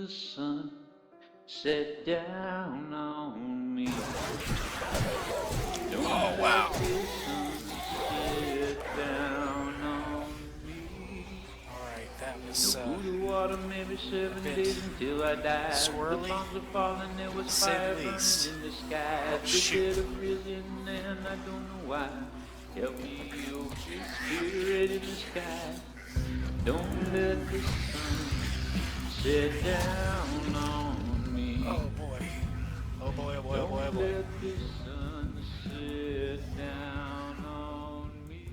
the sun set down on me. Don't Oh, wow. let the sun set down on me. Alright, that was No food or water, maybe a 7 bit days until I died. The swirly, bombs are falling, there was to say fire the burning least. in the sky. Oh, The shoot. dead have risen and I don't know why. Help me, oh Spirit in the sky. Don't let the sun set down on me. Oh boy. Oh boy, oh boy, oh boy, oh Don't boy. let the sun set down on me.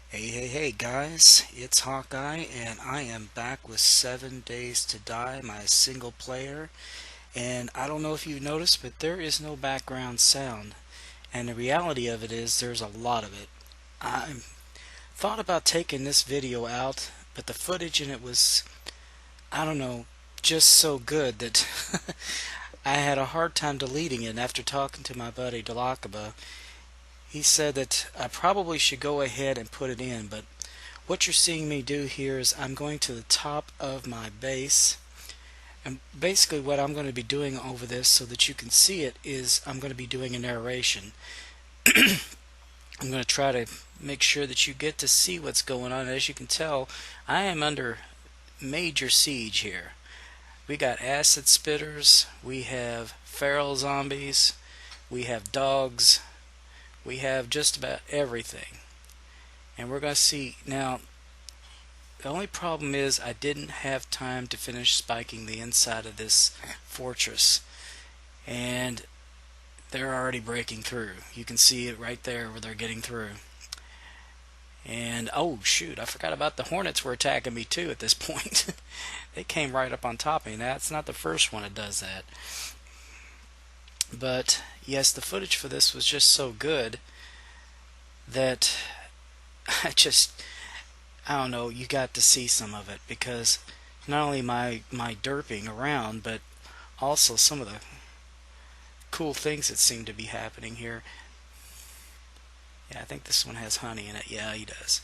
Hey guys, it's Hawkeye, and I am back with 7 Days to Die, my single player. And I don't know if you've noticed, but there is no background sound. And the reality of it is there's a lot of it. I thought about taking this video out, but the footage in it was, I don't know, just so good that I had a hard time deleting it. And after talking to my buddy Dulakaba, he said that I probably should go ahead and put it in, but what you're seeing me do here is I'm going to the top of my base, and basically what I'm going to be doing over this so that you can see it is I'm going to be doing a narration. I'm going to try to make sure that you get to see what's going on. As you can tell, I am under major siege here. We got acid spitters, we have feral zombies, we have dogs, we have just about everything. And we're going to see now. The only problem is I didn't have time to finish spiking the inside of this fortress, and they're already breaking through. You can see it right there where they're getting through. And oh shoot, I forgot about the hornets were attacking me too at this point. They came right up on top of me. Now it's not the first one that does that. But yes, the footage for this was just so good that I don't know, you got to see some of it, because not only my derping around, but also some of the cool things that seem to be happening here. Yeah, I think this one has honey in it. Yeah, he does.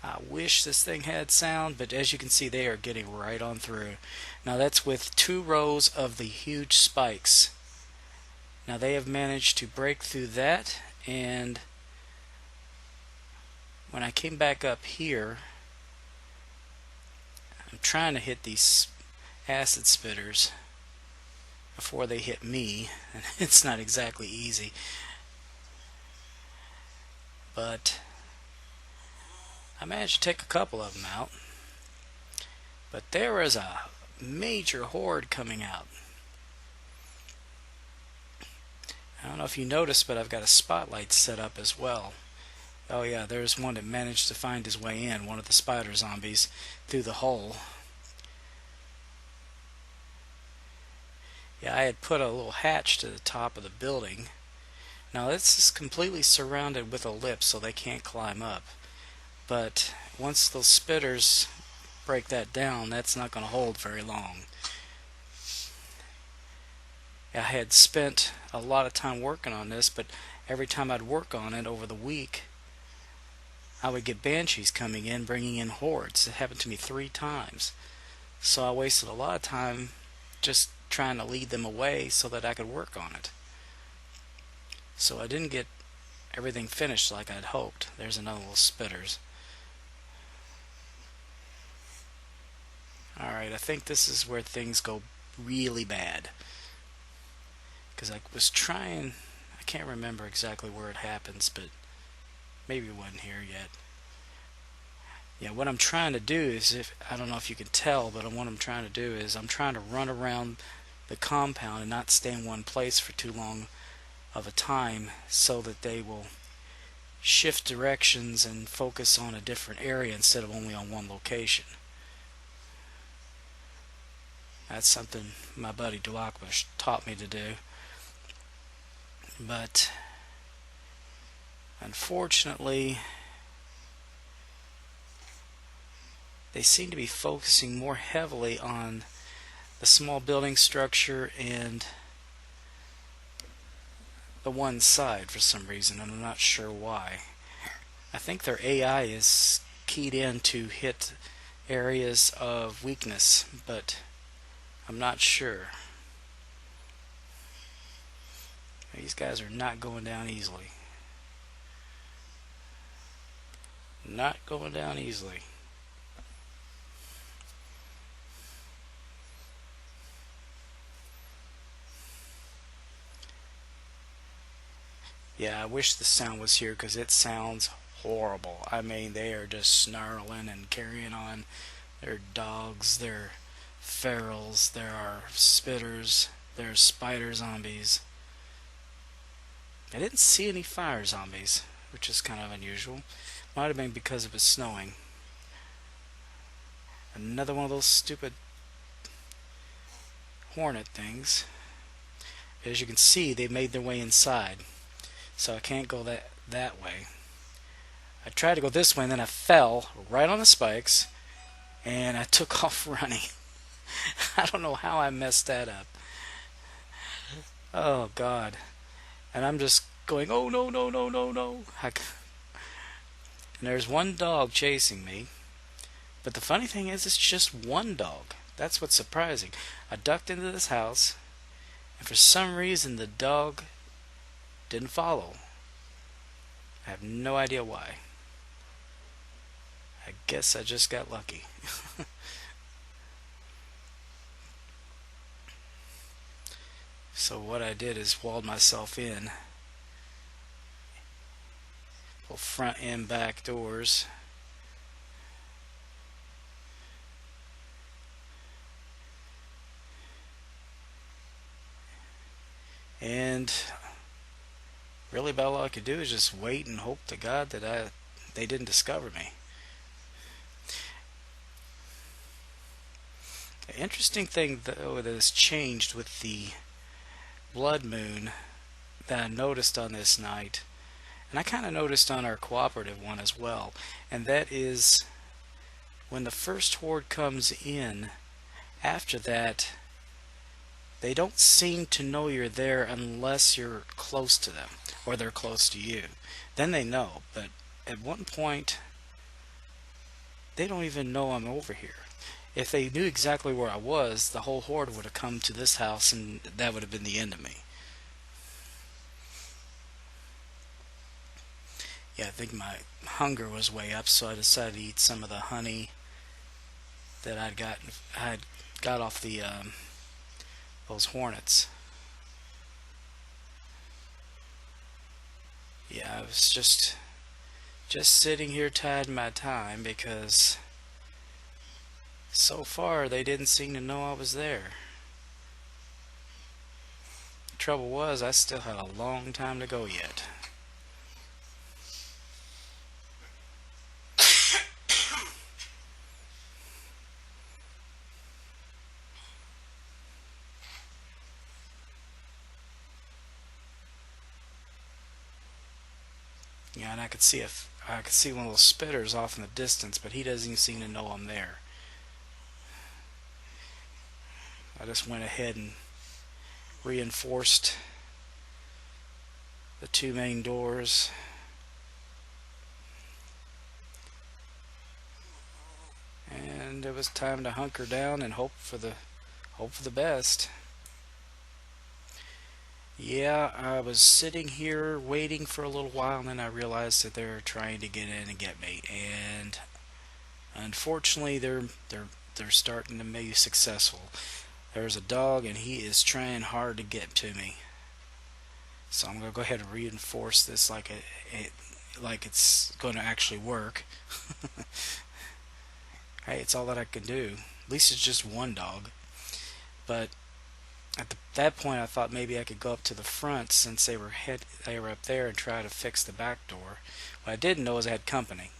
I wish this thing had sound, but as you can see, they are getting right on through. Now that's with 2 rows of the huge spikes. Now they have managed to break through that, and when I came back up here, I'm trying to hit these acid spitters before they hit me, and it's not exactly easy. But I managed to take a couple of them out. But there is a major horde coming out. I don't know if you noticed, but I've got a spotlight set up as well. Oh yeah, there's one that managed to find his way in, one of the spider zombies, through the hole. Yeah, I had put a little hatch to the top of the building. Now this is completely surrounded with a lip, so they can't climb up. But once those spitters break that down, that's not going to hold very long. I had spent a lot of time working on this, but every time I'd work on it over the week, I would get banshees coming in, bringing in hordes. It happened to me 3 times. So I wasted a lot of time just trying to lead them away so that I could work on it. So I didn't get everything finished like I'd hoped. There's another little spitters. Alright, I think this is where things go really bad. because I was trying, I can't remember exactly where it happens, but maybe it wasn't here yet. Yeah, what I'm trying to do is, if I don't know if you can tell, but what I'm trying to do is I'm trying to run around the compound and not stay in one place for too long of a time, so that they will shift directions and focus on a different area instead of only on one location. That's something my buddy Dulakaba taught me to do. But unfortunately, they seem to be focusing more heavily on the small building structure and the one side for some reason, and I'm not sure why. I think their AI is keyed in to hit areas of weakness, but I'm not sure. These guys are not going down easily. Not going down easily. Yeah, I wish the sound was here because it sounds horrible. I mean, they are just snarling and carrying on. There are dogs, there are ferals, there are spitters, there are spider zombies. I didn't see any fire zombies, which is kind of unusual. Might have been because it was snowing. Another one of those stupid hornet things. As you can see, they made their way inside, so I can't go that way. I tried to go this way and then I fell right on the spikes and I took off running. I don't know how I messed that up. Oh God. And I'm just going, oh no, no, no, no, no. And there's one dog chasing me. But the funny thing is, it's just one dog. That's what's surprising. I ducked into this house, and for some reason the dog didn't follow. I have no idea why. I guess I just got lucky. So what I did is walled myself in. Both front and back doors. And really about all I could do is just wait and hope to God that they didn't discover me. The interesting thing, though, that has changed with the blood moon that I noticed on this night, and I kind of noticed on our cooperative one as well, and that is when the first horde comes in, after that they don't seem to know you're there unless you're close to them or they're close to you. Then they know, but at one point they don't even know I'm over here. If they knew exactly where I was, the whole horde would have come to this house and that would have been the end of me. Yeah, I think my hunger was way up, so I decided to eat some of the honey that I had got off the those hornets. Yeah, I was just sitting here tiding my time because so far they didn't seem to know I was there. The trouble was, I still had a long time to go yet. Yeah, and I could see one of those spitters off in the distance, but he doesn't even seem to know I'm there. I just went ahead and reinforced the two main doors. And it was time to hunker down and hope for the best. Yeah, I was sitting here waiting for a little while, and then I realized that they're trying to get in and get me. And unfortunately, they're starting to be successful. There's a dog, and he is trying hard to get to me. So I'm going to go ahead and reinforce this like like it's going to actually work. Hey, it's all that I can do. At least it's just one dog. But at that point, I thought maybe I could go up to the front since they were up there and try to fix the back door. What I didn't know is I had company.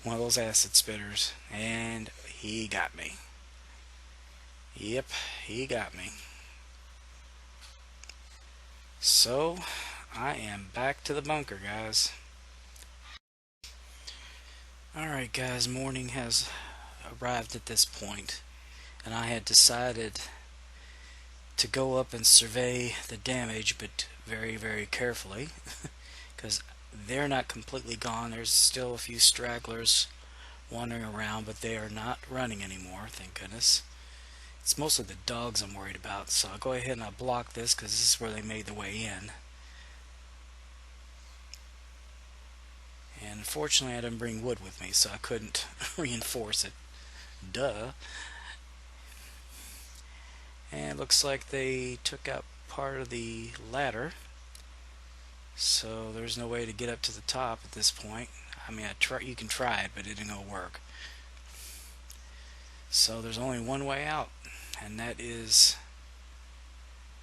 One of those acid spitters, and he got me. Yep, he got me. So, I am back to the bunker, guys. Alright guys, morning has arrived at this point, and I had decided to go up and survey the damage, but very, very carefully, because they're not completely gone. There's still a few stragglers wandering around, but they are not running anymore, thank goodness. It's mostly the dogs I'm worried about, so I'll go ahead and I'll block this because this is where they made the way in. And unfortunately I didn't bring wood with me, so I couldn't reinforce it. Duh. And it looks like they took out part of the ladder, so there's no way to get up to the top at this point. I mean, you can try it, but it ain't gonna work. So there's only one way out, and that is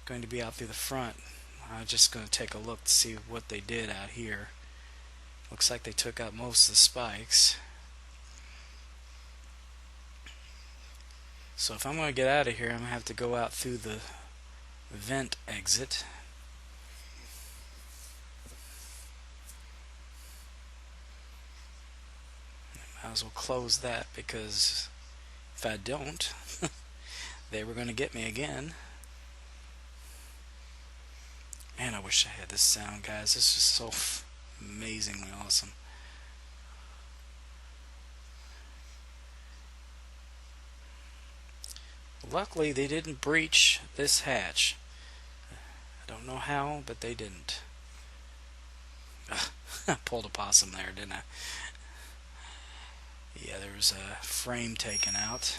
going to be out through the front. I'm just going to take a look to see what they did out here. Looks like they took out most of the spikes. So if I'm going to get out of here, I'm going to have to go out through the vent exit. Might as well close that, because if I don't, they were going to get me again. Man, I wish I had this sound, guys. This is so amazingly awesome. Luckily, they didn't breach this hatch. I don't know how, but they didn't. I pulled a possum there, didn't I? Yeah, there was a frame taken out.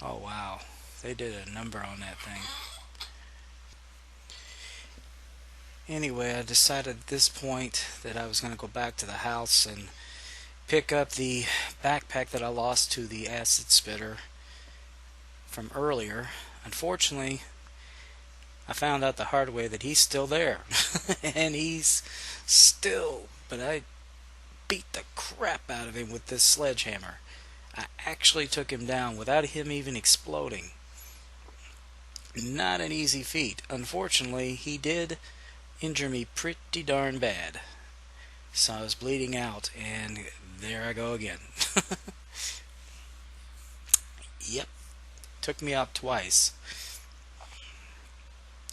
Oh, wow. They did a number on that thing. Anyway, I decided at this point that I was going to go back to the house and pick up the backpack that I lost to the acid spitter from earlier. Unfortunately, I found out the hard way that he's still there. And he's still, but I beat the crap out of him with this sledgehammer. I actually took him down without him even exploding. Not an easy feat. Unfortunately, he did injure me pretty darn bad. So I was bleeding out, and there I go again. Yep. Took me out twice.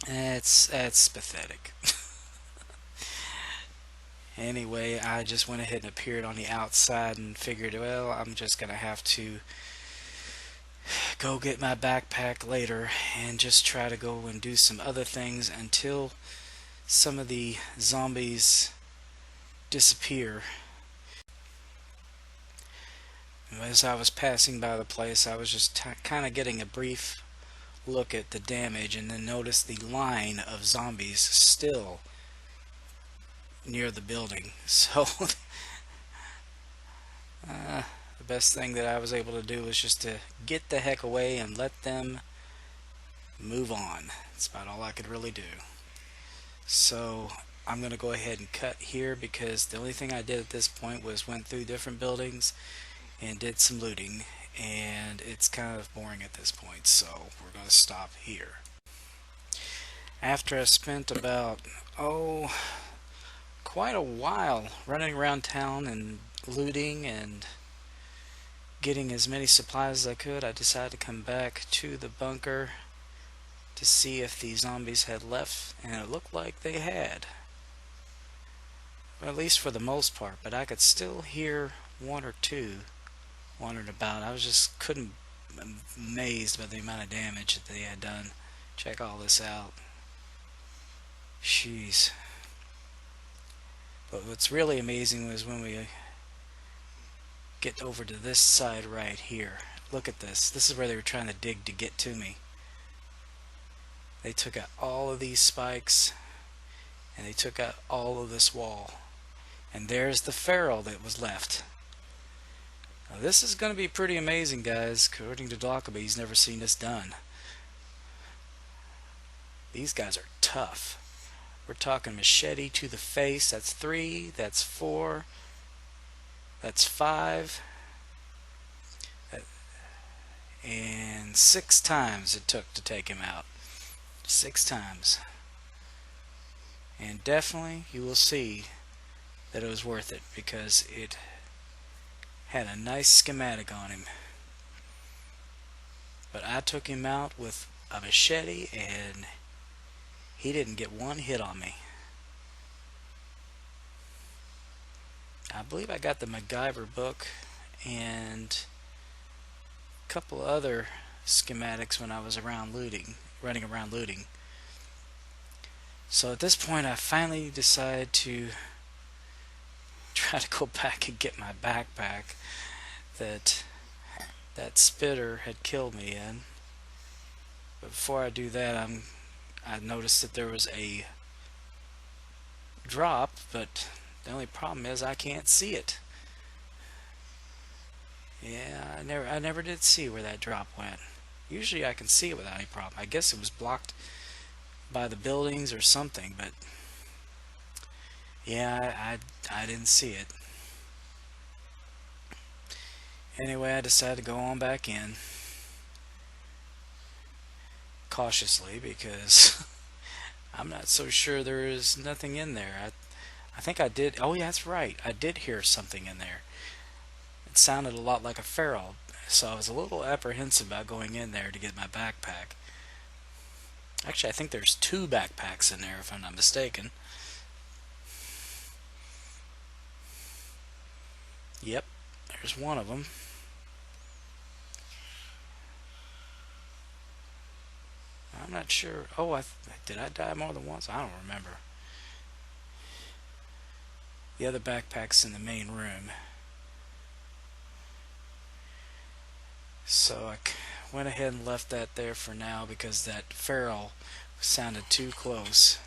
That's pathetic. Anyway, I just went ahead and appeared on the outside and figured, well, I'm just gonna have to go get my backpack later and just try to go and do some other things until some of the zombies disappear. As I was passing by the place, I was just kind of getting a brief look at the damage, and then noticed the line of zombies still near the building. So the best thing that I was able to do was just to get the heck away and let them move on. That's about all I could really do. So I'm going to go ahead and cut here, because the only thing I did at this point was went through different buildings and did some looting, and it's kind of boring at this point, so we're going to stop here. After I spent about quite a while running around town and looting and getting as many supplies as I could, I decided to come back to the bunker to see if the zombies had left, and it looked like they had. Well, at least for the most part, but I could still hear one or two wandering about. I was just amazed by the amount of damage that they had done. Check all this out. Jeez. But what's really amazing was when we get over to this side right here. Look at this. This is where they were trying to dig to get to me. They took out all of these spikes, and they took out all of this wall. And there's the feral that was left. Now this is going to be pretty amazing, guys. According to Dulakaba, he's never seen this done. These guys are tough. We're talking machete to the face. That's 3, that's 4, that's 5, and 6 times it took to take him out. 6 times. And definitely you will see that it was worth it, because it had a nice schematic on him. But I took him out with a machete and he didn't get one hit on me. I believe I got the MacGyver book and a couple other schematics when I was around running around looting. So at this point I finally decided to try to go back and get my backpack that spitter had killed me in. But before I do that, I noticed that there was a drop, but the only problem is I can't see it. Yeah, I never did see where that drop went. Usually I can see it without any problem. I guess it was blocked by the buildings or something, but yeah, I didn't see it. Anyway, I decided to go on back in cautiously, because I'm not so sure there is nothing in there. I think I did. Oh yeah, that's right. I did hear something in there. It sounded a lot like a feral, so I was a little apprehensive about going in there to get my backpack. Actually, I think there's 2 backpacks in there, if I'm not mistaken. Yep, there's one of them. I'm not sure. Oh, did I die more than once? I don't remember. The other backpack's in the main room. So I went ahead and left that there for now, because that feral sounded too close.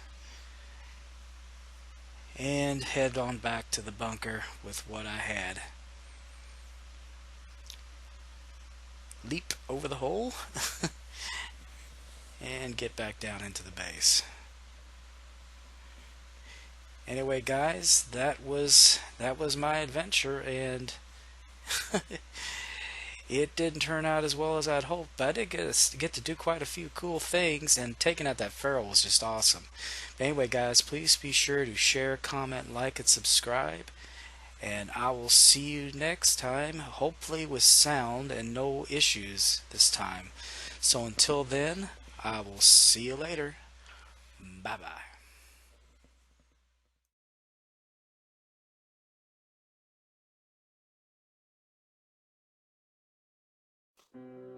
And head on back to the bunker with what I had. Leap over the hole and get back down into the base. Anyway, guys, that was my adventure, and it didn't turn out as well as I'd hoped, but I did get to do quite a few cool things, and taking out that feral was just awesome. But anyway, guys, please be sure to share, comment, like, and subscribe, and I will see you next time, hopefully with sound and no issues this time. So until then, I will see you later. Bye-bye.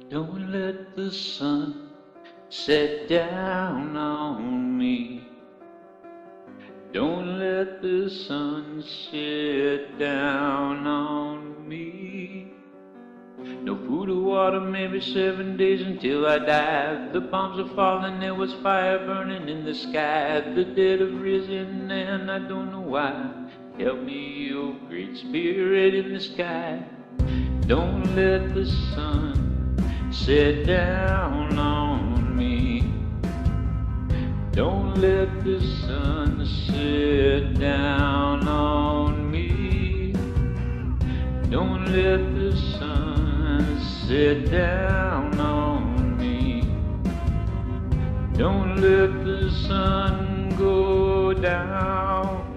Don't let the sun set down on me. Don't let the sun set down on me. No food or water, maybe 7 days until I die. The bombs are falling, there was fire burning in the sky. The dead have risen and I don't know why. Help me, oh great spirit in the sky. Don't let the sun set down on me. Don't let the sun set down on me. Don't let the sun set down on me. Don't let the sun go down.